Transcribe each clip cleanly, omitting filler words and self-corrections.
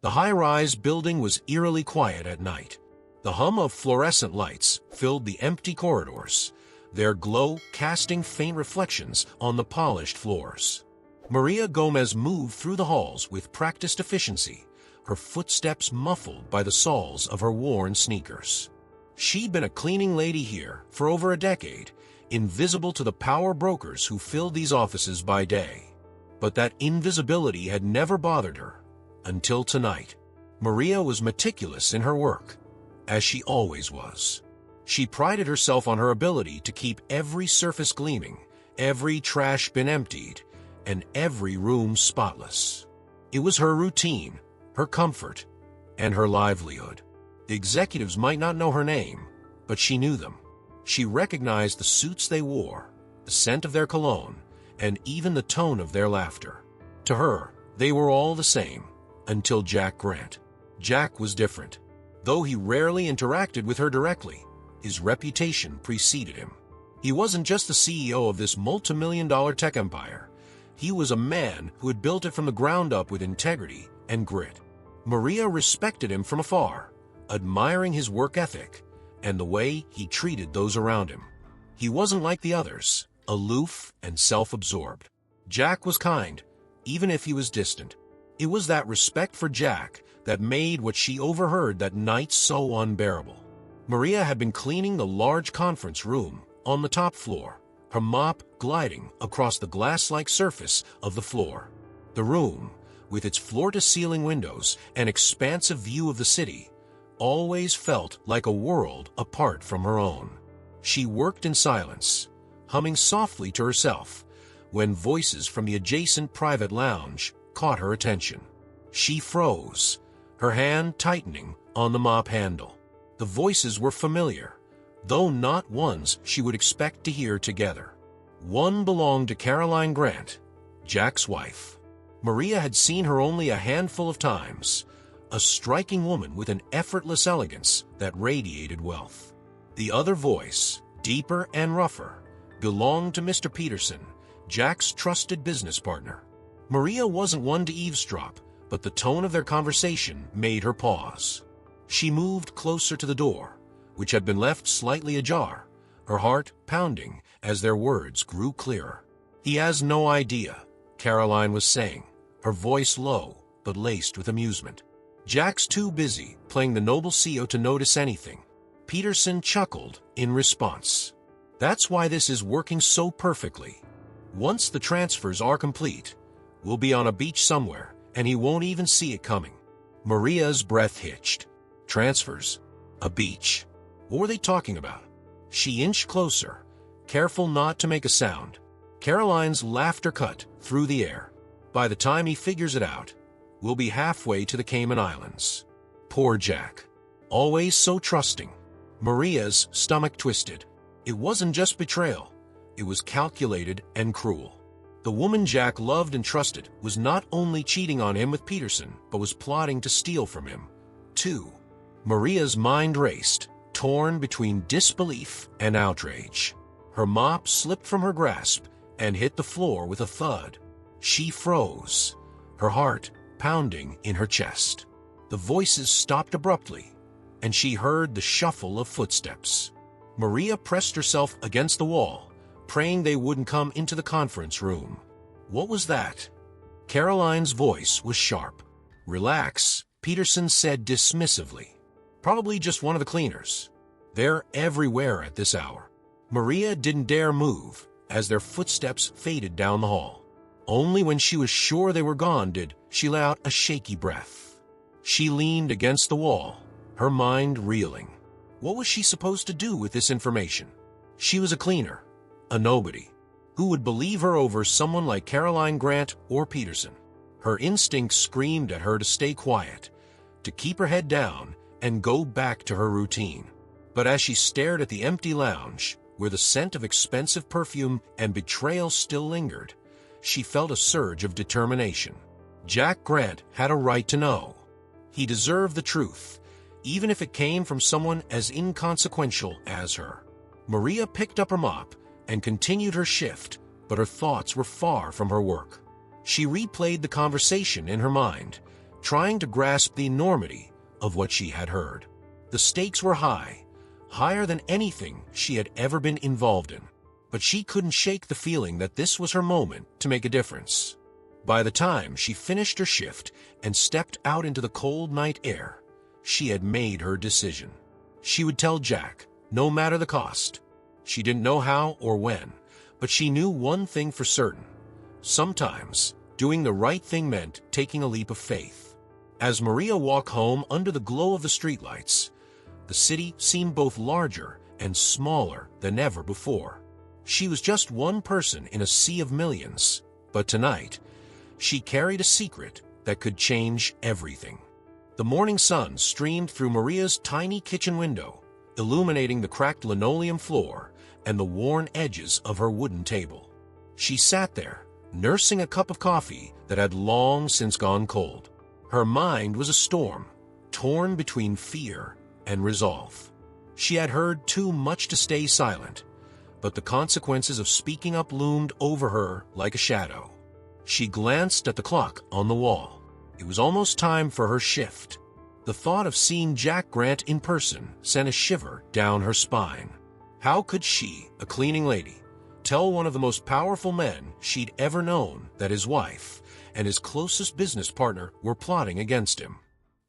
The high-rise building was eerily quiet at night. The hum of fluorescent lights filled the empty corridors, their glow casting faint reflections on the polished floors. Maria Gomez moved through the halls with practiced efficiency, her footsteps muffled by the soles of her worn sneakers. She'd been a cleaning lady here for over a decade, invisible to the power brokers who filled these offices by day. But that invisibility had never bothered her, until tonight. Maria was meticulous in her work, as she always was. She prided herself on her ability to keep every surface gleaming, every trash bin emptied, and every room spotless. It was her routine, her comfort, and her livelihood. The executives might not know her name, but she knew them. She recognized the suits they wore, the scent of their cologne, and even the tone of their laughter. To her, they were all the same, until Jack Grant. Jack was different. Though he rarely interacted with her directly, his reputation preceded him. He wasn't just the CEO of this multi-million-dollar tech empire. He was a man who had built it from the ground up with integrity and grit. Maria respected him from afar, admiring his work ethic and the way he treated those around him. He wasn't like the others, aloof and self-absorbed. Jack was kind, even if he was distant. It was that respect for Jack that made what she overheard that night so unbearable. Maria had been cleaning the large conference room on the top floor, her mop gliding across the glass-like surface of the floor. The room, with its floor-to-ceiling windows and expansive view of the city, always felt like a world apart from her own. She worked in silence, humming softly to herself, when voices from the adjacent private lounge caught her attention. She froze, her hand tightening on the mop handle. The voices were familiar, though not ones she would expect to hear together. One belonged to Caroline Grant, Jack's wife. Maria had seen her only a handful of times, a striking woman with an effortless elegance that radiated wealth. The other voice, deeper and rougher, belonged to Mr. Peterson, Jack's trusted business partner. Maria wasn't one to eavesdrop, but the tone of their conversation made her pause. She moved closer to the door, which had been left slightly ajar, her heart pounding as their words grew clearer. "He has no idea," Caroline was saying, her voice low but laced with amusement. "Jack's too busy playing the noble CEO to notice anything." Peterson chuckled in response. "That's why this is working so perfectly. Once the transfers are complete, we'll be on a beach somewhere, and he won't even see it coming." Maria's breath hitched. Transfers? A beach? What were they talking about? She inched closer, careful not to make a sound. Caroline's laughter cut through the air. "By the time he figures it out, we'll be halfway to the Cayman Islands." Poor Jack. Always so trusting. Maria's stomach twisted. It wasn't just betrayal. It was calculated and cruel. The woman Jack loved and trusted was not only cheating on him with Peterson, but was plotting to steal from him, too. Maria's mind raced, torn between disbelief and outrage. Her mop slipped from her grasp and hit the floor with a thud. She froze, her heart pounding in her chest. The voices stopped abruptly, and she heard the shuffle of footsteps. Maria pressed herself against the wall, praying they wouldn't come into the conference room. What was that? Caroline's voice was sharp. "Relax," Peterson said dismissively. "Probably just one of the cleaners. They're everywhere at this hour." Maria didn't dare move as their footsteps faded down the hall. Only when she was sure they were gone did she let out a shaky breath. She leaned against the wall, her mind reeling. What was she supposed to do with this information? She was a cleaner, a nobody. Who would believe her over someone like Caroline Grant or Peterson? Her instincts screamed at her to stay quiet, to keep her head down and go back to her routine. But as she stared at the empty lounge, where the scent of expensive perfume and betrayal still lingered, she felt a surge of determination. Jack Grant had a right to know. He deserved the truth, even if it came from someone as inconsequential as her. Maria picked up her mop and continued her shift, but her thoughts were far from her work. She replayed the conversation in her mind, trying to grasp the enormity of what she had heard. The stakes were high, higher than anything she had ever been involved in, but she couldn't shake the feeling that this was her moment to make a difference. By the time she finished her shift and stepped out into the cold night air, she had made her decision. She would tell Jack, no matter the cost. She didn't know how or when, but she knew one thing for certain. Sometimes, doing the right thing meant taking a leap of faith. As Maria walked home under the glow of the streetlights, the city seemed both larger and smaller than ever before. She was just one person in a sea of millions, but tonight, she carried a secret that could change everything. The morning sun streamed through Maria's tiny kitchen window, illuminating the cracked linoleum floor and the worn edges of her wooden table. She sat there, nursing a cup of coffee that had long since gone cold. Her mind was a storm, torn between fear and resolve. She had heard too much to stay silent, but the consequences of speaking up loomed over her like a shadow. She glanced at the clock on the wall. It was almost time for her shift. The thought of seeing Jack Grant in person sent a shiver down her spine. How could she, a cleaning lady, tell one of the most powerful men she'd ever known that his wife and his closest business partner were plotting against him?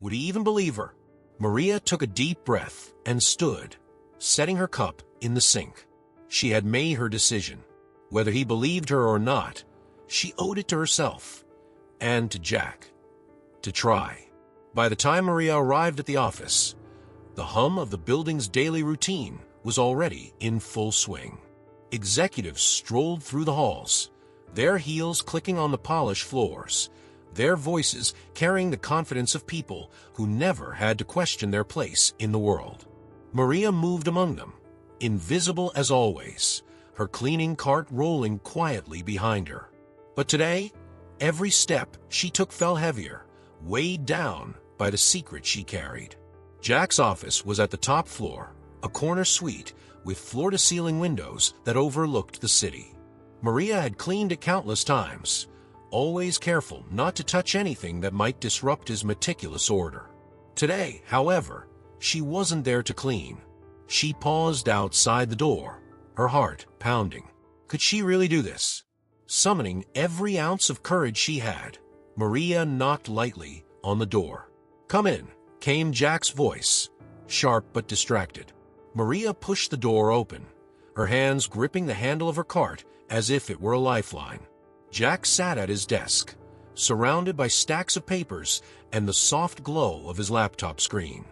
Would he even believe her? Maria took a deep breath and stood, setting her cup in the sink. She had made her decision. Whether he believed her or not, she owed it to herself and to Jack to try. By the time Maria arrived at the office, the hum of the building's daily routine was already in full swing. Executives strolled through the halls, their heels clicking on the polished floors, their voices carrying the confidence of people who never had to question their place in the world. Maria moved among them, invisible as always, her cleaning cart rolling quietly behind her. But today, every step she took fell heavier, weighed down by the secret she carried. Jack's office was at the top floor, a corner suite with floor-to-ceiling windows that overlooked the city. Maria had cleaned it countless times, always careful not to touch anything that might disrupt his meticulous order. Today, however, she wasn't there to clean. She paused outside the door, her heart pounding. Could she really do this? Summoning every ounce of courage she had, Maria knocked lightly on the door. "Come in," came Jack's voice, sharp but distracted. Maria pushed the door open, her hands gripping the handle of her cart as if it were a lifeline. Jack sat at his desk, surrounded by stacks of papers and the soft glow of his laptop screen.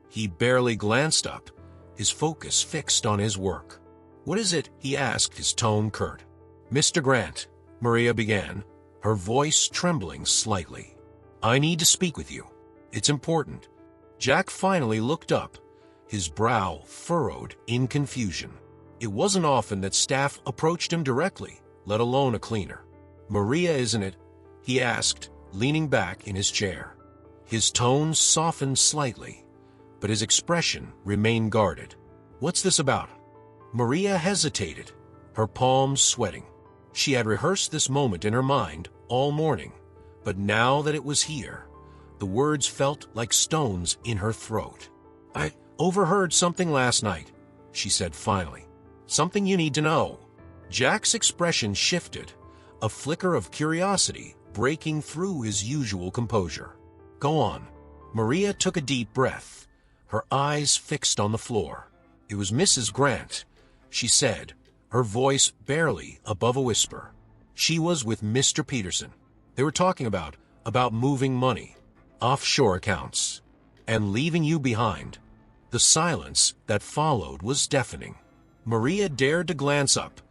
He barely glanced up, his focus fixed on his work. "What is it?" he asked, his tone curt. "Mr. Grant," Maria began, her voice trembling slightly. "I need to speak with you. It's important." Jack finally looked up, his brow furrowed in confusion. It wasn't often that staff approached him directly, let alone a cleaner. "Maria, isn't it?" he asked, leaning back in his chair. His tone softened slightly, but his expression remained guarded. "What's this about?" Maria hesitated, her palms sweating. She had rehearsed this moment in her mind all morning, but now that it was here, the words felt like stones in her throat. "I overheard something last night," she said finally. "Something you need to know." Jack's expression shifted, a flicker of curiosity breaking through his usual composure. "Go on." Maria took a deep breath, her eyes fixed on the floor. "It was Mrs. Grant," she said, her voice barely above a whisper. "She was with Mr. Peterson. They were talking about moving money, offshore accounts, and leaving you behind." The silence that followed was deafening. Maria dared to glance up,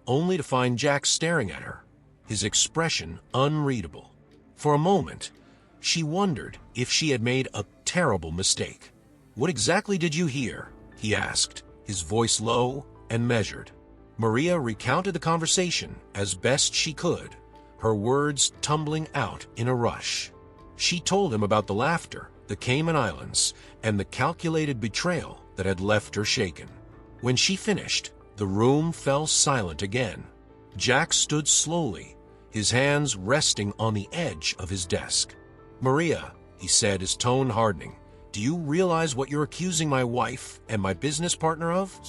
only to find Jack staring at her, his expression unreadable. For a moment, she wondered if she had made a terrible mistake. "What exactly did you hear?" he asked, his voice low and measured. Maria recounted the conversation as best she could, her words tumbling out in a rush. She told him about the laughter, the Cayman Islands, and the calculated betrayal that had left her shaken. When she finished, the room fell silent again. Jack stood slowly, his hands resting on the edge of his desk. "Maria," he said, his tone hardening. "Do you realize what you're accusing my wife and my business partner of?"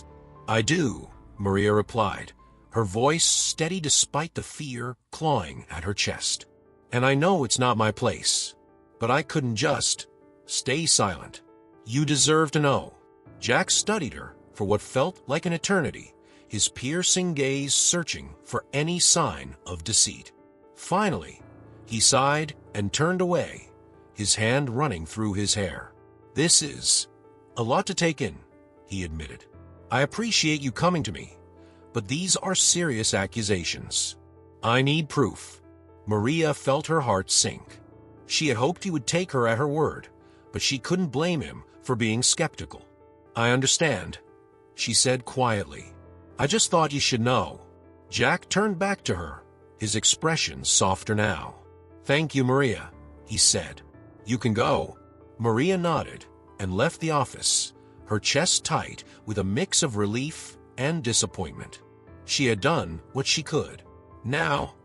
"I do," Maria replied, her voice steady despite the fear clawing at her chest. "And I know it's not my place. But I couldn't just stay silent. You deserve to know." Jack studied her for what felt like an eternity, his piercing gaze searching for any sign of deceit. Finally, he sighed and turned away, his hand running through his hair. "This is a lot to take in," he admitted. "I appreciate you coming to me, but these are serious accusations. I need proof." Maria felt her heart sink. She had hoped he would take her at her word, but she couldn't blame him for being skeptical. "I understand," she said quietly. "I just thought you should know." Jack turned back to her, his expression softer now. "Thank you, Maria," he said. "You can go." Maria nodded and left the office, her chest tight with a mix of relief and disappointment. She had done what she could. Now,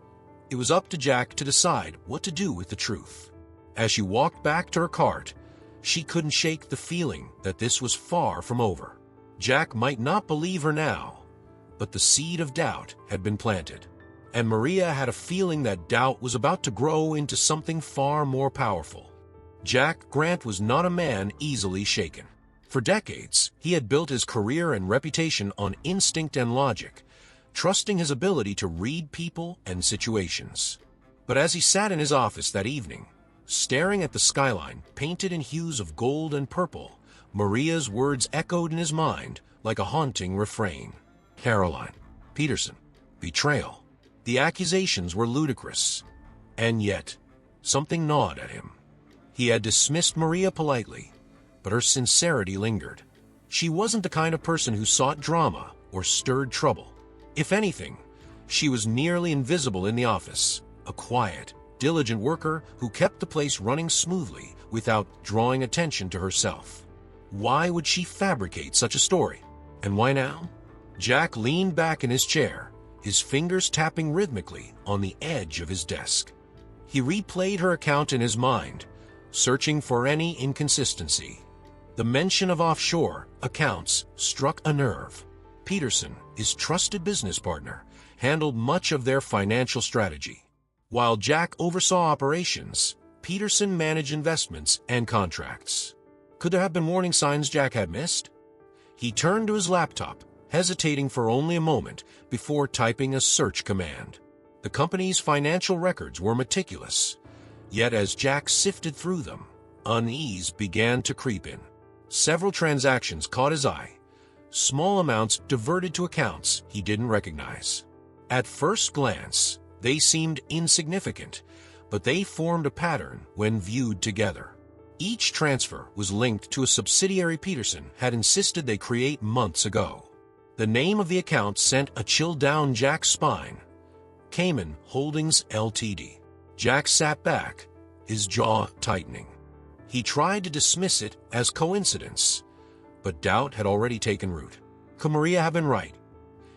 it was up to Jack to decide what to do with the truth. As she walked back to her cart, she couldn't shake the feeling that this was far from over. Jack might not believe her now, but the seed of doubt had been planted. And Maria had a feeling that doubt was about to grow into something far more powerful. Jack Grant was not a man easily shaken. For decades, he had built his career and reputation on instinct and logic, trusting his ability to read people and situations. But as he sat in his office that evening, staring at the skyline painted in hues of gold and purple, Maria's words echoed in his mind like a haunting refrain. Caroline, Peterson, betrayal. The accusations were ludicrous, and yet something gnawed at him. He had dismissed Maria politely, but her sincerity lingered. She wasn't the kind of person who sought drama or stirred trouble. If anything, she was nearly invisible in the office, a quiet, diligent worker who kept the place running smoothly without drawing attention to herself. Why would she fabricate such a story? And why now? Jack leaned back in his chair, his fingers tapping rhythmically on the edge of his desk. He replayed her account in his mind, searching for any inconsistency. The mention of offshore accounts struck a nerve. Peterson, his trusted business partner, handled much of their financial strategy. While Jack oversaw operations, Peterson managed investments and contracts. Could there have been warning signs Jack had missed? He turned to his laptop, hesitating for only a moment before typing a search command. The company's financial records were meticulous, yet as Jack sifted through them, unease began to creep in. Several transactions caught his eye, small amounts diverted to accounts he didn't recognize. At first glance, they seemed insignificant, but they formed a pattern when viewed together. Each transfer was linked to a subsidiary Peterson had insisted they create months ago. The name of the account sent a chill down Jack's spine. Cayman Holdings Ltd. Jack sat back, his jaw tightening. He tried to dismiss it as coincidence, but doubt had already taken root. Could Maria have been right?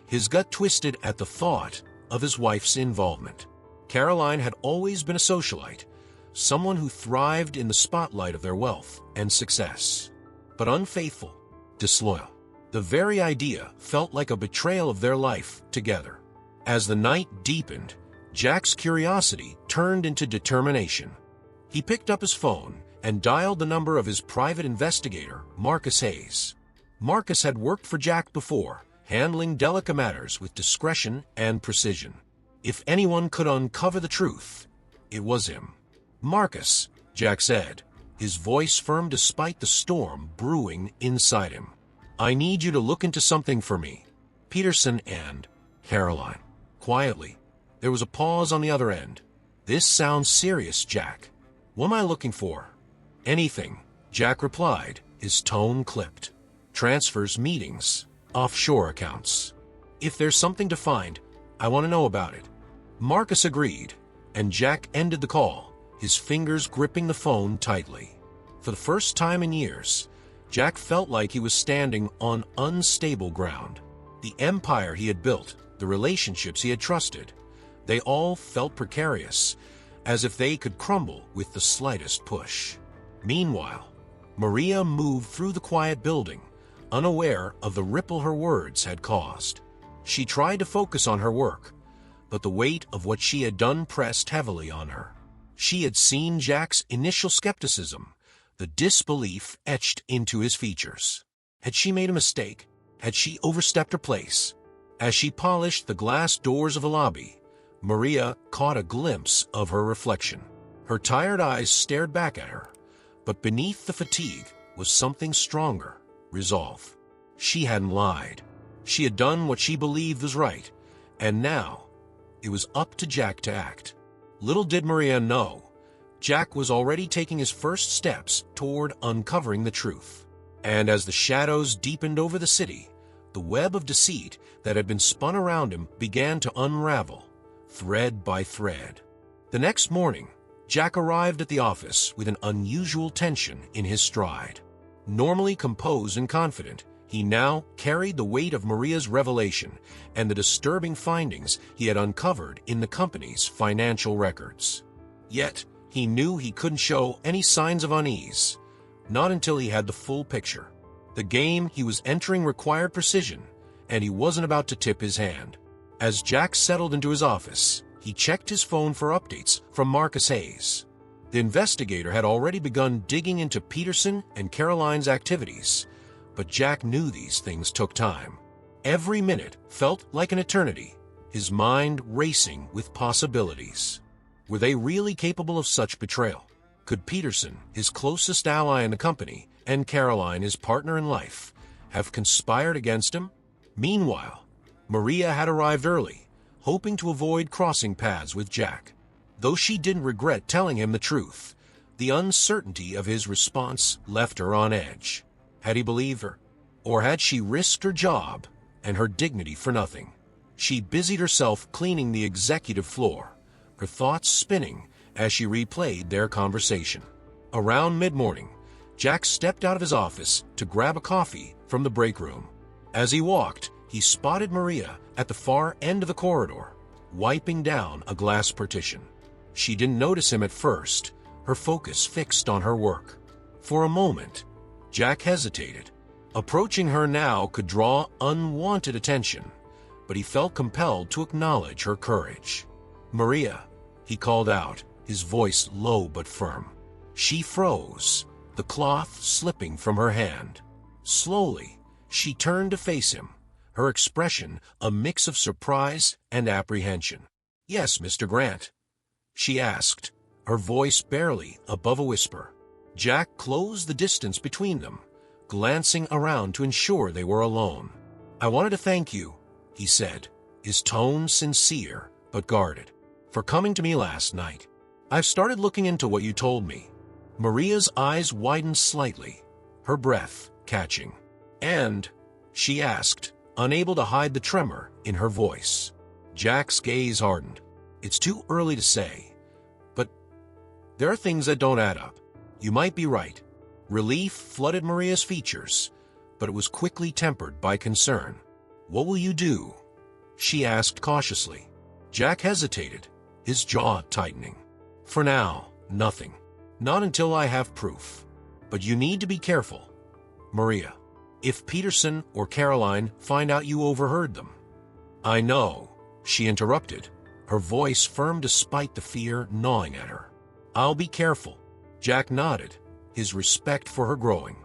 His gut twisted at the thought of his wife's involvement. Caroline had always been a socialite, someone who thrived in the spotlight of their wealth and success. But unfaithful, disloyal. The very idea felt like a betrayal of their life together. As the night deepened, Jack's curiosity turned into determination. He picked up his phone and dialed the number of his private investigator, Marcus Hayes. Marcus had worked for Jack before, handling delicate matters with discretion and precision. If anyone could uncover the truth, it was him. "Marcus," Jack said, his voice firm despite the storm brewing inside him. "I need you to look into something for me. Peterson and Caroline." Quietly, there was a pause on the other end. "This sounds serious, Jack. What am I looking for?" "Anything," Jack replied, his tone clipped. "Transfers, meetings, offshore accounts. If there's something to find, I want to know about it." Marcus agreed, and Jack ended the call, his fingers gripping the phone tightly. For the first time in years, Jack felt like he was standing on unstable ground. The empire he had built, the relationships he had trusted, they all felt precarious, as if they could crumble with the slightest push. Meanwhile, Maria moved through the quiet building, unaware of the ripple her words had caused. She tried to focus on her work, but the weight of what she had done pressed heavily on her. She had seen Jack's initial skepticism, the disbelief etched into his features. Had she made a mistake? Had she overstepped her place? As she polished the glass doors of a lobby, Maria caught a glimpse of her reflection. Her tired eyes stared back at her, but beneath the fatigue was something stronger: resolve. She hadn't lied. She had done what she believed was right, and now it was up to Jack to act. Little did Maria know, Jack was already taking his first steps toward uncovering the truth. And as the shadows deepened over the city, the web of deceit that had been spun around him began to unravel, thread by thread. The next morning, Jack arrived at the office with an unusual tension in his stride. Normally composed and confident, he now carried the weight of Maria's revelation and the disturbing findings he had uncovered in the company's financial records. Yet, he knew he couldn't show any signs of unease, not until he had the full picture. The game he was entering required precision, and he wasn't about to tip his hand. As Jack settled into his office, he checked his phone for updates from Marcus Hayes. The investigator had already begun digging into Peterson and Caroline's activities, but Jack knew these things took time. Every minute felt like an eternity, his mind racing with possibilities. Were they really capable of such betrayal? Could Peterson, his closest ally in the company, and Caroline, his partner in life, have conspired against him? Meanwhile, Maria had arrived early, hoping to avoid crossing paths with Jack. Though she didn't regret telling him the truth, the uncertainty of his response left her on edge. Had he believed her? Or had she risked her job and her dignity for nothing? She busied herself cleaning the executive floor, her thoughts spinning as she replayed their conversation. Around mid-morning, Jack stepped out of his office to grab a coffee from the break room. As he walked, he spotted Maria at the far end of the corridor, wiping down a glass partition. She didn't notice him at first, her focus fixed on her work. For a moment, Jack hesitated. Approaching her now could draw unwanted attention, but he felt compelled to acknowledge her courage. "Maria," he called out, his voice low but firm. She froze, the cloth slipping from her hand. Slowly, she turned to face him, her expression a mix of surprise and apprehension. "Yes, Mr. Grant?" she asked, her voice barely above a whisper. Jack closed the distance between them, glancing around to ensure they were alone. "I wanted to thank you," he said, his tone sincere but guarded, "for coming to me last night. I've started looking into what you told me." Maria's eyes widened slightly, her breath catching. "And?" she asked, unable to hide the tremor in her voice. Jack's gaze hardened. "It's too early to say, but there are things that don't add up. You might be right." Relief flooded Maria's features, but it was quickly tempered by concern. "What will you do?" she asked cautiously. Jack hesitated, his jaw tightening. "For now, nothing. Not until I have proof. But you need to be careful, Maria. If Peterson or Caroline find out you overheard them." "I know," she interrupted, her voice firm despite the fear gnawing at her. "I'll be careful." Jack nodded, his respect for her growing.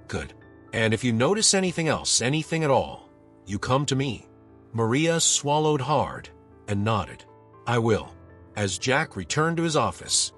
"Good. And if you notice anything else, anything at all, you come to me." Maria swallowed hard and nodded. "I will." As Jack returned to his office,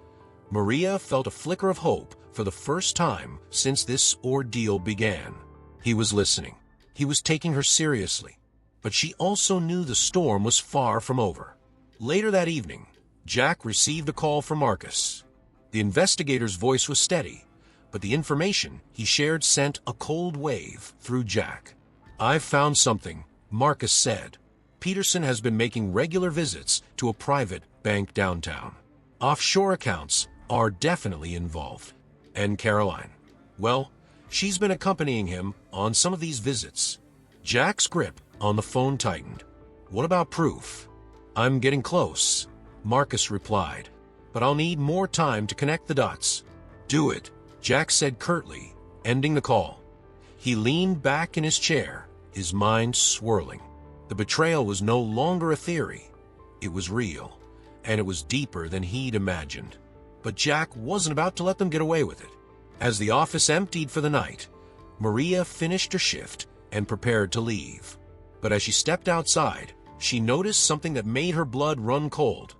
Maria felt a flicker of hope for the first time since this ordeal began. He was listening. He was taking her seriously. But she also knew the storm was far from over. Later that evening, Jack received a call from Marcus. The investigator's voice was steady, but the information he shared sent a cold wave through Jack. "I've found something," Marcus said. "Peterson has been making regular visits to a private bank downtown. Offshore accounts are definitely involved. And Caroline, well, she's been accompanying him on some of these visits." Jack's grip on the phone tightened. "What about proof?" "I'm getting close," Marcus replied, "but I'll need more time to connect the dots." "Do it," Jack said curtly, ending the call. He leaned back in his chair, his mind swirling. The betrayal was no longer a theory. It was real, and it was deeper than he'd imagined. But Jack wasn't about to let them get away with it. As the office emptied for the night, Maria finished her shift and prepared to leave. But as she stepped outside, she noticed something that made her blood run cold.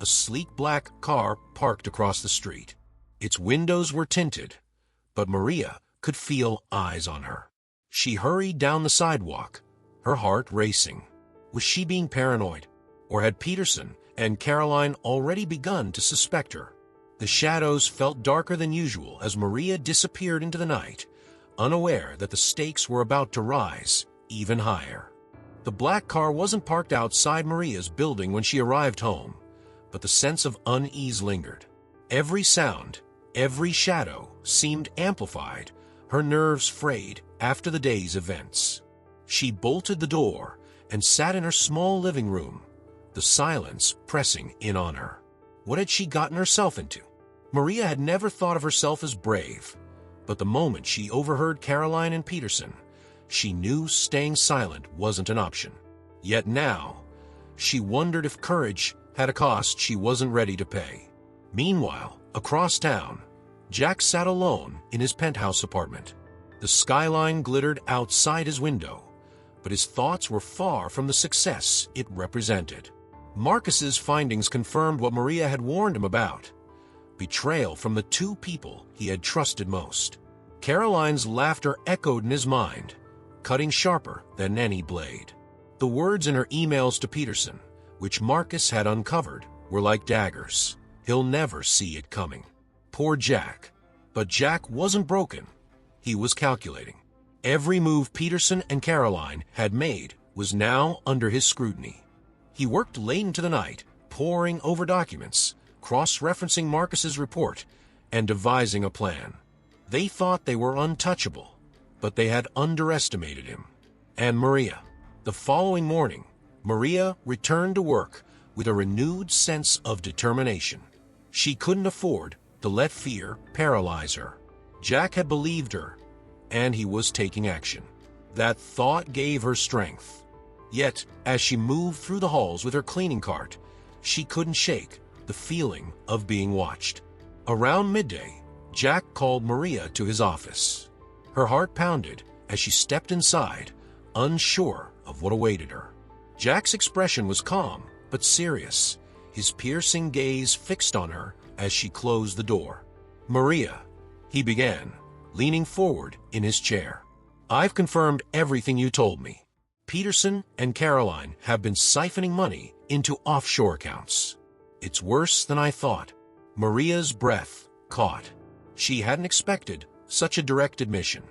A sleek black car parked across the street. Its windows were tinted, but Maria could feel eyes on her. She hurried down the sidewalk, her heart racing. Was she being paranoid? Or had Peterson and Caroline already begun to suspect her? The shadows felt darker than usual as Maria disappeared into the night, unaware that the stakes were about to rise even higher. The black car wasn't parked outside Maria's building when she arrived home, but the sense of unease lingered. Every sound, every shadow seemed amplified, her nerves frayed after the day's events. She bolted the door and sat in her small living room, the silence pressing in on her. What had she gotten herself into? Maria had never thought of herself as brave, but the moment she overheard Caroline and Peterson, she knew staying silent wasn't an option. Yet now, she wondered if courage had a cost she wasn't ready to pay. Meanwhile, across town, Jack sat alone in his penthouse apartment. The skyline glittered outside his window, but his thoughts were far from the success it represented. Marcus's findings confirmed what Maria had warned him about: betrayal from the two people he had trusted most. Caroline's laughter echoed in his mind, cutting sharper than any blade. The words in her emails to Peterson, which Marcus had uncovered, were like daggers. He'll never see it coming. Poor Jack. But Jack wasn't broken. He was calculating. Every move Peterson and Caroline had made was now under his scrutiny. He worked late into the night, poring over documents, cross-referencing Marcus's report, and devising a plan. They thought they were untouchable, but they had underestimated him. And Maria. The following morning, Maria returned to work with a renewed sense of determination. She couldn't afford to let fear paralyze her. Jack had believed her, and he was taking action. That thought gave her strength. Yet, as she moved through the halls with her cleaning cart, she couldn't shake the feeling of being watched. Around midday, Jack called Maria to his office. Her heart pounded as she stepped inside, unsure of what awaited her. Jack's expression was calm but serious, his piercing gaze fixed on her as she closed the door. "Maria," he began, leaning forward in his chair. "I've confirmed everything you told me. Peterson and Caroline have been siphoning money into offshore accounts. It's worse than I thought." Maria's breath caught. She hadn't expected such a direct admission.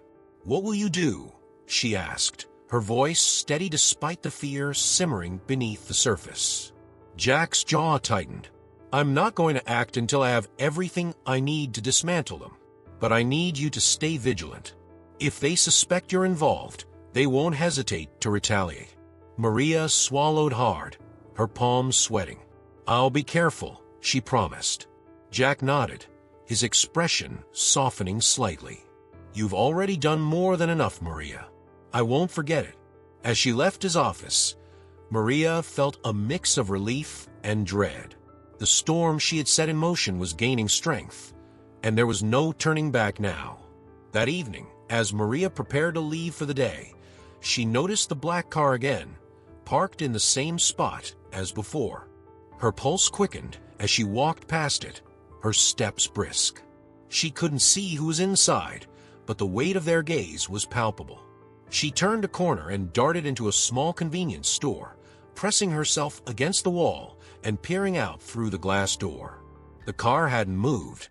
"What will you do?" she asked, her voice steady despite the fear simmering beneath the surface. Jack's jaw tightened. "I'm not going to act until I have everything I need to dismantle them, but I need you to stay vigilant. If they suspect you're involved, they won't hesitate to retaliate." Maria swallowed hard, her palms sweating. "I'll be careful," she promised. Jack nodded, his expression softening slightly. "You've already done more than enough, Maria. I won't forget it." As she left his office, Maria felt a mix of relief and dread. The storm she had set in motion was gaining strength, and there was no turning back now. That evening, as Maria prepared to leave for the day, she noticed the black car again, parked in the same spot as before. Her pulse quickened as she walked past it, her steps brisk. She couldn't see who was inside, but the weight of their gaze was palpable. She turned a corner and darted into a small convenience store, pressing herself against the wall and peering out through the glass door. The car hadn't moved,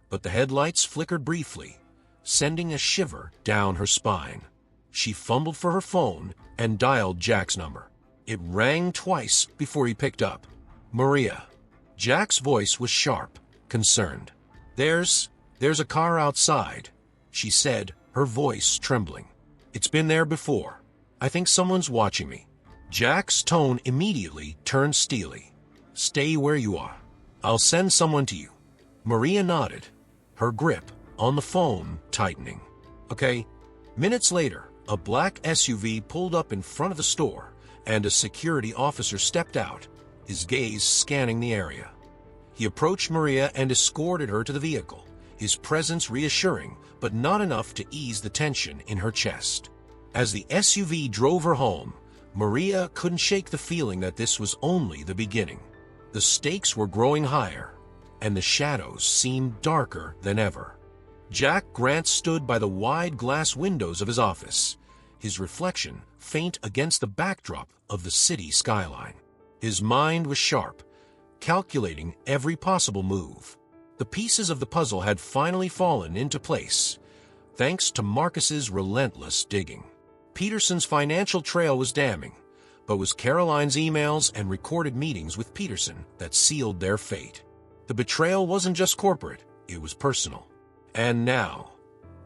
but the headlights flickered briefly, sending a shiver down her spine. She fumbled for her phone and dialed Jack's number. It rang twice before he picked up. "Maria." Jack's voice was sharp, concerned. There's a car outside," she said, her voice trembling. "It's been there before. I think someone's watching me." Jack's tone immediately turned steely. "Stay where you are. I'll send someone to you." Maria nodded, her grip on the phone tightening. Okay. Minutes later, a black SUV pulled up in front of the store, and a security officer stepped out, his gaze scanning the area. He approached Maria and escorted her to the vehicle, his presence reassuring, but not enough to ease the tension in her chest. As the SUV drove her home, Maria couldn't shake the feeling that this was only the beginning. The stakes were growing higher, and the shadows seemed darker than ever. Jack Grant stood by the wide glass windows of his office, his reflection faint against the backdrop of the city skyline. His mind was sharp, calculating every possible move. The pieces of the puzzle had finally fallen into place, thanks to Marcus's relentless digging. Peterson's financial trail was damning, but it was Caroline's emails and recorded meetings with Peterson that sealed their fate. The betrayal wasn't just corporate, it was personal. And now,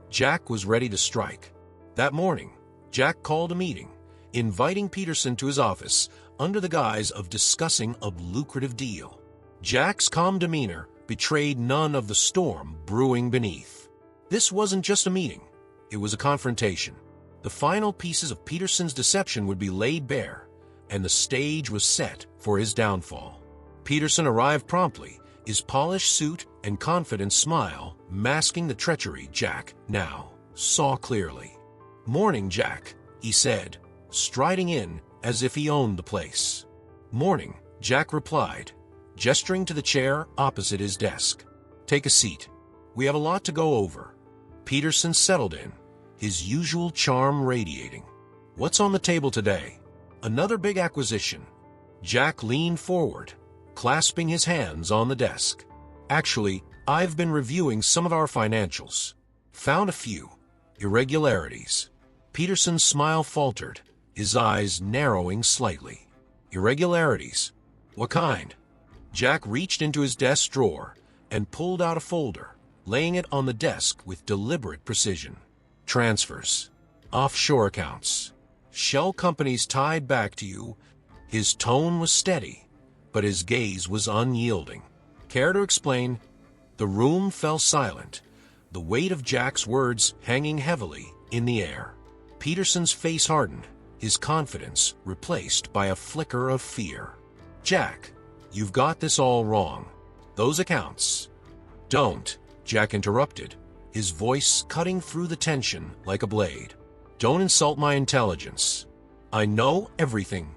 Jack was ready to strike. That morning, Jack called a meeting, inviting Peterson to his office under the guise of discussing a lucrative deal. Jack's calm demeanor betrayed none of the storm brewing beneath. This wasn't just a meeting, it was a confrontation. The final pieces of Peterson's deception would be laid bare, and the stage was set for his downfall. Peterson arrived promptly, his polished suit and confident smile masking the treachery Jack now saw clearly. "Morning, Jack," he said, striding in as if he owned the place. "Morning," Jack replied, gesturing to the chair opposite his desk. "Take a seat. We have a lot to go over." Peterson settled in, his usual charm radiating. "What's on the table today?" "Another big acquisition." Jack leaned forward, clasping his hands on the desk. "Actually, I've been reviewing some of our financials. Found a few irregularities." Peterson's smile faltered, his eyes narrowing slightly. "Irregularities? What kind?" Jack reached into his desk drawer and pulled out a folder, laying it on the desk with deliberate precision. "Transfers, offshore accounts, shell companies tied back to you." His tone was steady, but his gaze was unyielding. "Care to explain?" The room fell silent, the weight of Jack's words hanging heavily in the air. Peterson's face hardened, his confidence replaced by a flicker of fear. "Jack, you've got this all wrong. Those accounts—" "Don't," Jack interrupted, his voice cutting through the tension like a blade. "Don't insult my intelligence. I know everything,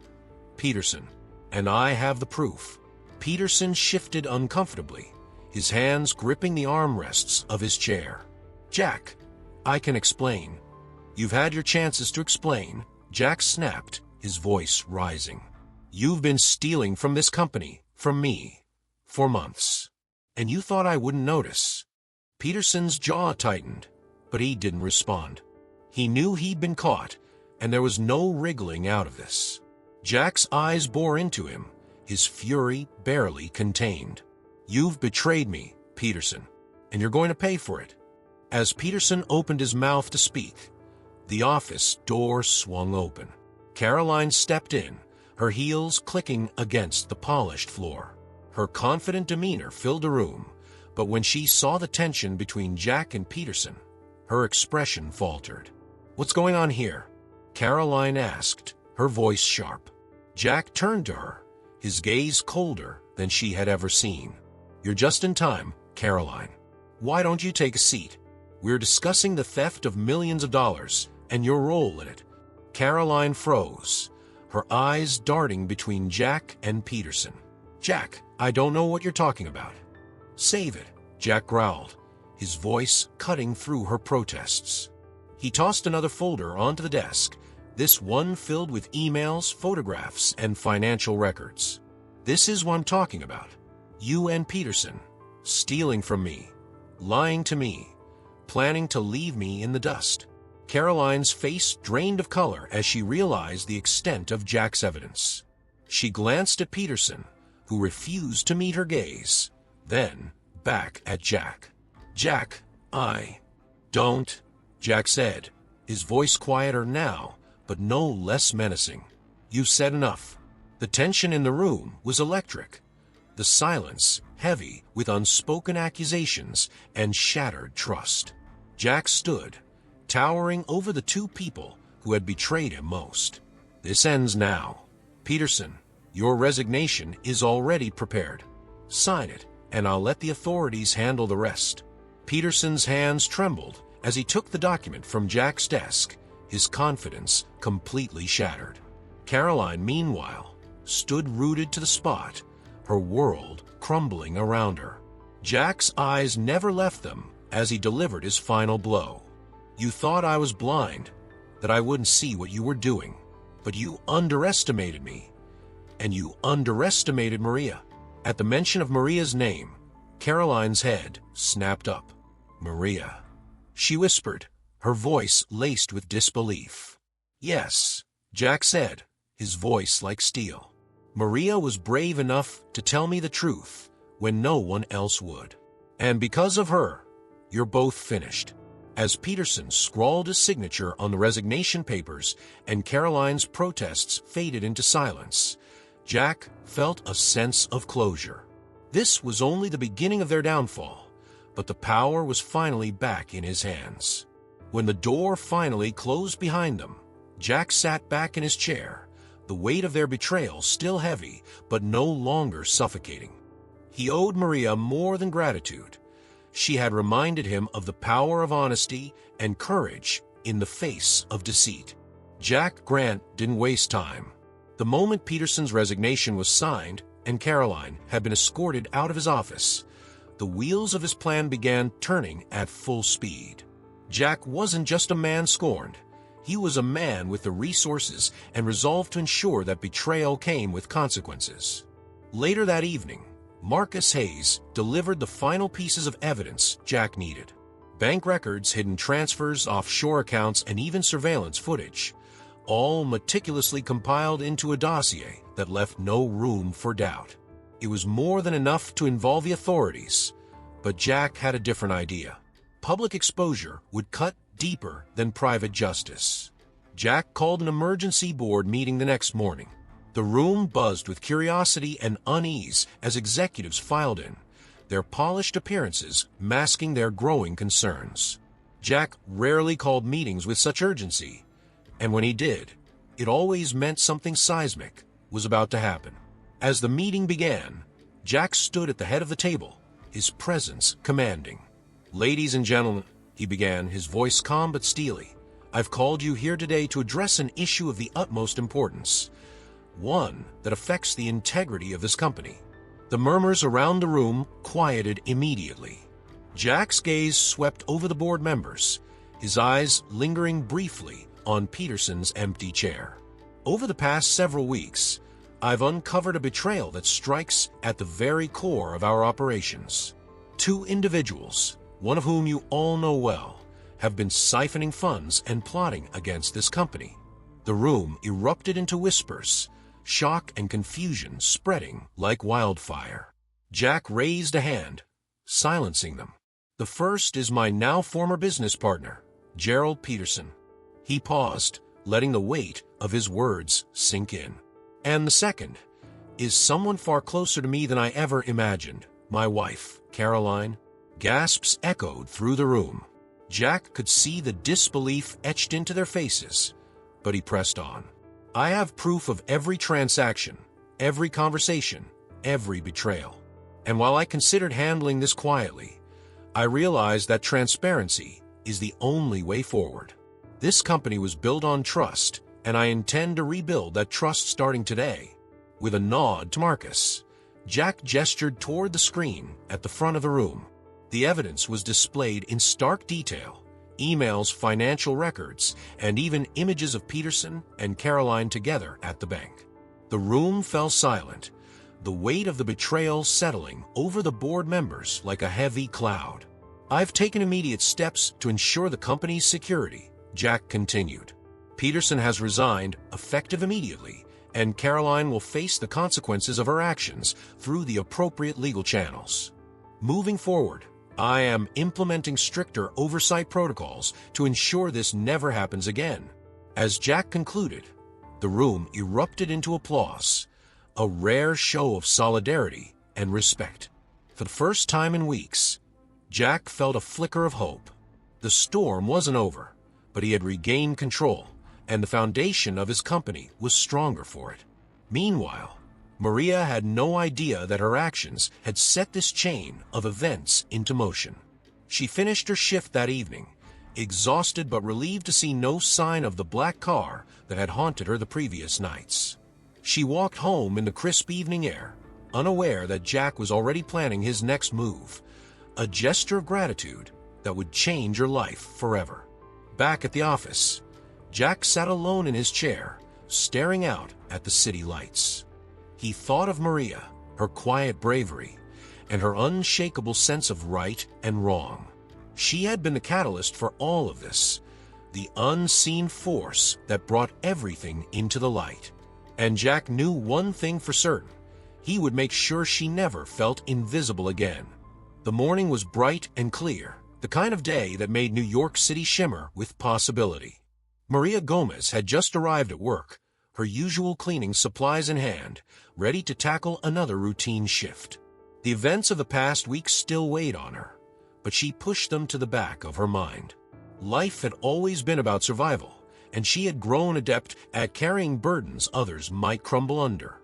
Peterson, and I have the proof." Peterson shifted uncomfortably, his hands gripping the armrests of his chair. "Jack, I can explain." "You've had your chances to explain," Jack snapped, his voice rising. "You've been stealing from this company, from me, for months. And you thought I wouldn't notice." Peterson's jaw tightened, but he didn't respond. He knew he'd been caught, and there was no wriggling out of this. Jack's eyes bore into him, his fury barely contained. "You've betrayed me, Peterson, and you're going to pay for it." As Peterson opened his mouth to speak, the office door swung open. Caroline stepped in, her heels clicking against the polished floor. Her confident demeanor filled the room, but when she saw the tension between Jack and Peterson, her expression faltered. "What's going on here?" Caroline asked, her voice sharp. Jack turned to her, his gaze colder than she had ever seen. "You're just in time, Caroline. Why don't you take a seat? We're discussing the theft of millions of dollars and your role in it." Caroline froze, her eyes darting between Jack and Peterson. "Jack, I don't know what you're talking about." "Save it," Jack growled, his voice cutting through her protests. He tossed another folder onto the desk, this one filled with emails, photographs, and financial records. "This is what I'm talking about. You and Peterson, stealing from me, lying to me, planning to leave me in the dust." Caroline's face drained of color as she realized the extent of Jack's evidence. She glanced at Peterson, who refused to meet her gaze, then back at Jack. "Jack, I don't," Jack said, his voice quieter now, but no less menacing. "You've said enough." The tension in the room was electric, the silence heavy with unspoken accusations and shattered trust. Jack stood, towering over the two people who had betrayed him most. "This ends now. Peterson, your resignation is already prepared. Sign it, and I'll let the authorities handle the rest." Peterson's hands trembled as he took the document from Jack's desk, his confidence completely shattered. Caroline, meanwhile, stood rooted to the spot, her world crumbling around her. Jack's eyes never left them as he delivered his final blow. "You thought I was blind, that I wouldn't see what you were doing, but you underestimated me, and you underestimated Maria." At the mention of Maria's name, Caroline's head snapped up. "Maria," she whispered, her voice laced with disbelief. "Yes," Jack said, his voice like steel. "Maria was brave enough to tell me the truth when no one else would. And because of her, you're both finished." As Peterson scrawled his signature on the resignation papers and Caroline's protests faded into silence, Jack felt a sense of closure. This was only the beginning of their downfall, but the power was finally back in his hands. When the door finally closed behind them, Jack sat back in his chair, the weight of their betrayal still heavy but no longer suffocating. He owed Maria more than gratitude. She had reminded him of the power of honesty and courage in the face of deceit. Jack Grant didn't waste time. The moment Peterson's resignation was signed and Caroline had been escorted out of his office, the wheels of his plan began turning at full speed. Jack wasn't just a man scorned. He was a man with the resources and resolve to ensure that betrayal came with consequences. Later that evening, Marcus Hayes delivered the final pieces of evidence Jack needed. Bank records, hidden transfers, offshore accounts, and even surveillance footage, all meticulously compiled into a dossier that left no room for doubt. It was more than enough to involve the authorities, but Jack had a different idea. Public exposure would cut deeper than private justice. Jack called an emergency board meeting the next morning. The room buzzed with curiosity and unease as executives filed in, their polished appearances masking their growing concerns. Jack rarely called meetings with such urgency, and when he did, it always meant something seismic was about to happen. As the meeting began, Jack stood at the head of the table, his presence commanding. "Ladies and gentlemen," he began, his voice calm but steely, "I've called you here today to address an issue of the utmost importance, one that affects the integrity of this company." The murmurs around the room quieted immediately. Jack's gaze swept over the board members, his eyes lingering briefly on Peterson's empty chair. "Over the past several weeks, I've uncovered a betrayal that strikes at the very core of our operations. Two individuals, one of whom you all know well, have been siphoning funds and plotting against this company." The room erupted into whispers, shock and confusion spreading like wildfire. Jack raised a hand, silencing them. "The first is my now former business partner, Gerald Peterson." He paused, letting the weight of his words sink in. "And the second is someone far closer to me than I ever imagined, my wife, Caroline." Gasps echoed through the room. Jack could see the disbelief etched into their faces, but he pressed on. "I have proof of every transaction, every conversation, every betrayal. And while I considered handling this quietly, I realized that transparency is the only way forward. This company was built on trust, and I intend to rebuild that trust starting today." With a nod to Marcus, Jack gestured toward the screen at the front of the room. The evidence was displayed in stark detail: emails, financial records, and even images of Peterson and Caroline together at the bank. The room fell silent, the weight of the betrayal settling over the board members like a heavy cloud. "I've taken immediate steps to ensure the company's security," Jack continued. "Peterson has resigned, effective immediately, and Caroline will face the consequences of her actions through the appropriate legal channels. Moving forward, I am implementing stricter oversight protocols to ensure this never happens again." As Jack concluded, the room erupted into applause, a rare show of solidarity and respect. For the first time in weeks, Jack felt a flicker of hope. The storm wasn't over, but he had regained control, and the foundation of his company was stronger for it. Meanwhile, Maria had no idea that her actions had set this chain of events into motion. She finished her shift that evening, exhausted but relieved to see no sign of the black car that had haunted her the previous nights. She walked home in the crisp evening air, unaware that Jack was already planning his next move, a gesture of gratitude that would change her life forever. Back at the office, Jack sat alone in his chair, staring out at the city lights. He thought of Maria, her quiet bravery, and her unshakable sense of right and wrong. She had been the catalyst for all of this, the unseen force that brought everything into the light. And Jack knew one thing for certain: he would make sure she never felt invisible again. The morning was bright and clear, the kind of day that made New York City shimmer with possibility. Maria Gomez had just arrived at work, her usual cleaning supplies in hand, ready to tackle another routine shift. The events of the past week still weighed on her, but she pushed them to the back of her mind. Life had always been about survival, and she had grown adept at carrying burdens others might crumble under.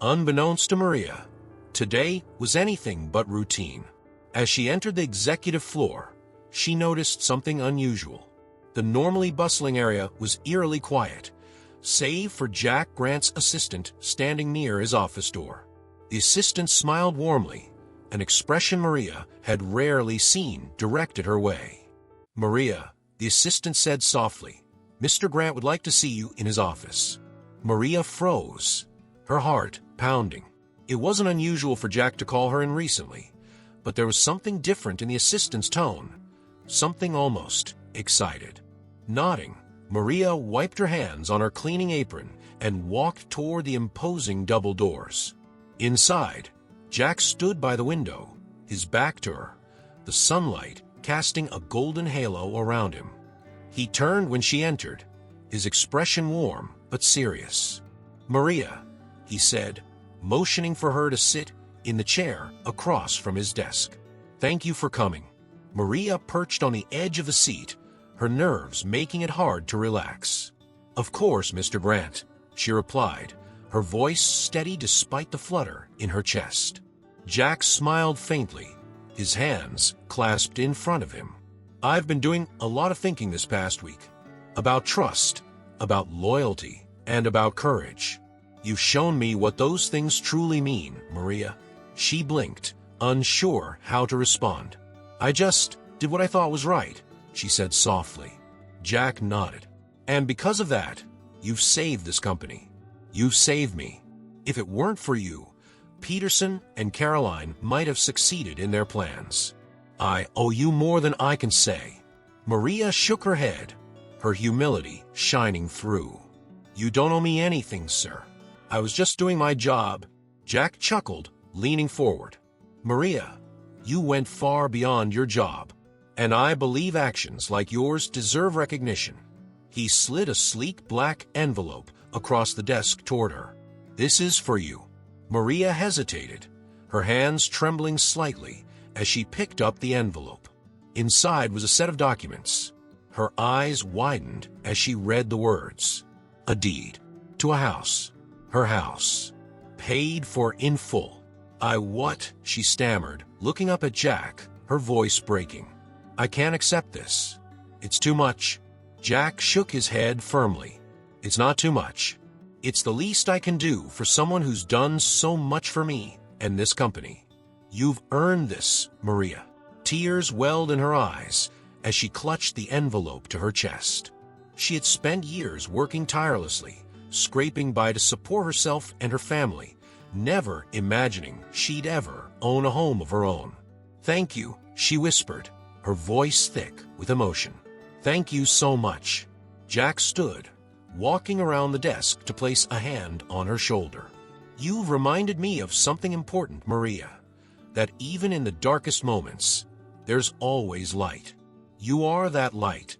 Unbeknownst to Maria, today was anything but routine. As she entered the executive floor, she noticed something unusual. The normally bustling area was eerily quiet, save for Jack Grant's assistant standing near his office door. The assistant smiled warmly, an expression Maria had rarely seen directed her way. "Maria," the assistant said softly, "Mr. Grant would like to see you in his office." Maria froze, her heart pounding. It wasn't unusual for Jack to call her in recently, but there was something different in the assistant's tone, something almost excited. Nodding, Maria wiped her hands on her cleaning apron and walked toward the imposing double doors. Inside, Jack stood by the window, his back to her, the sunlight casting a golden halo around him. He turned when she entered, his expression warm but serious. "Maria," he said, motioning for her to sit in the chair across from his desk. "Thank you for coming." Maria perched on the edge of the seat, her nerves making it hard to relax. "Of course, Mr. Grant," she replied, her voice steady despite the flutter in her chest. Jack smiled faintly, his hands clasped in front of him. "I've been doing a lot of thinking this past week. About trust, about loyalty, and about courage. You've shown me what those things truly mean, Maria." She blinked, unsure how to respond. "I just did what I thought was right," she said softly. Jack nodded. "And because of that, you've saved this company. You've saved me. If it weren't for you, Peterson and Caroline might have succeeded in their plans. I owe you more than I can say." Maria shook her head, her humility shining through. "You don't owe me anything, sir. I was just doing my job." Jack chuckled, leaning forward. "Maria, you went far beyond your job, and I believe actions like yours deserve recognition." He slid a sleek black envelope across the desk toward her. "This is for you." Maria hesitated, her hands trembling slightly as she picked up the envelope. Inside was a set of documents. Her eyes widened as she read the words. A deed to a house. Her house. Paid for in full. What?" she stammered, looking up at Jack, her voice breaking. "I can't accept this. It's too much." Jack shook his head firmly. "It's not too much. It's the least I can do for someone who's done so much for me and this company. You've earned this, Maria." Tears welled in her eyes as she clutched the envelope to her chest. She had spent years working tirelessly, scraping by to support herself and her family, never imagining she'd ever own a home of her own. "Thank you," she whispered, her voice thick with emotion. "Thank you so much." Jack stood, walking around the desk to place a hand on her shoulder. "You've reminded me of something important, Maria, that even in the darkest moments, there's always light. You are that light."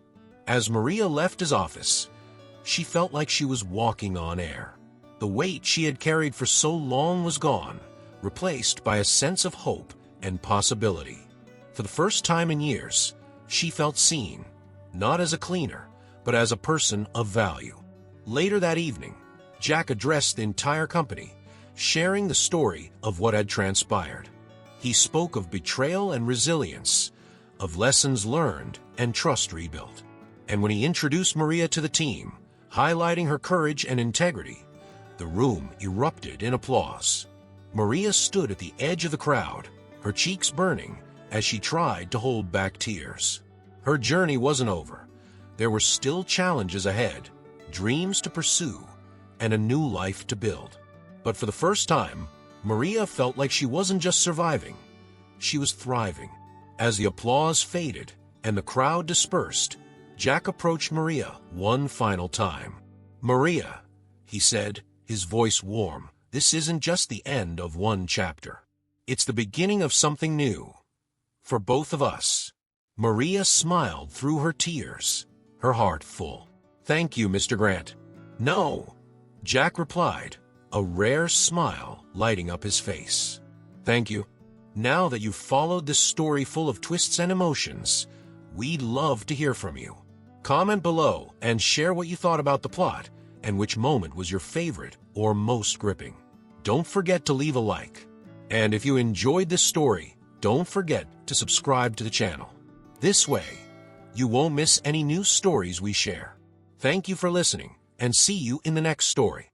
As Maria left his office, she felt like she was walking on air. The weight she had carried for so long was gone, replaced by a sense of hope and possibility. For the first time in years, she felt seen, not as a cleaner, but as a person of value. Later that evening, Jack addressed the entire company, sharing the story of what had transpired. He spoke of betrayal and resilience, of lessons learned and trust rebuilt. And when he introduced Maria to the team, highlighting her courage and integrity, the room erupted in applause. Maria stood at the edge of the crowd, her cheeks burning as she tried to hold back tears. Her journey wasn't over. There were still challenges ahead, dreams to pursue, and a new life to build. But for the first time, Maria felt like she wasn't just surviving, she was thriving. As the applause faded and the crowd dispersed, Jack approached Maria one final time. "Maria," he said, his voice warm, "this isn't just the end of one chapter. It's the beginning of something new. For both of us." Maria smiled through her tears, her heart full. "Thank you, Mr. Grant." "No," Jack replied, a rare smile lighting up his face. "Thank you. Now that you've followed this story full of twists and emotions, we'd love to hear from you. Comment below and share what you thought about the plot and which moment was your favorite or most gripping. Don't forget to leave a like. And if you enjoyed this story, don't forget to subscribe to the channel. This way, you won't miss any new stories we share. Thank you for listening, and see you in the next story.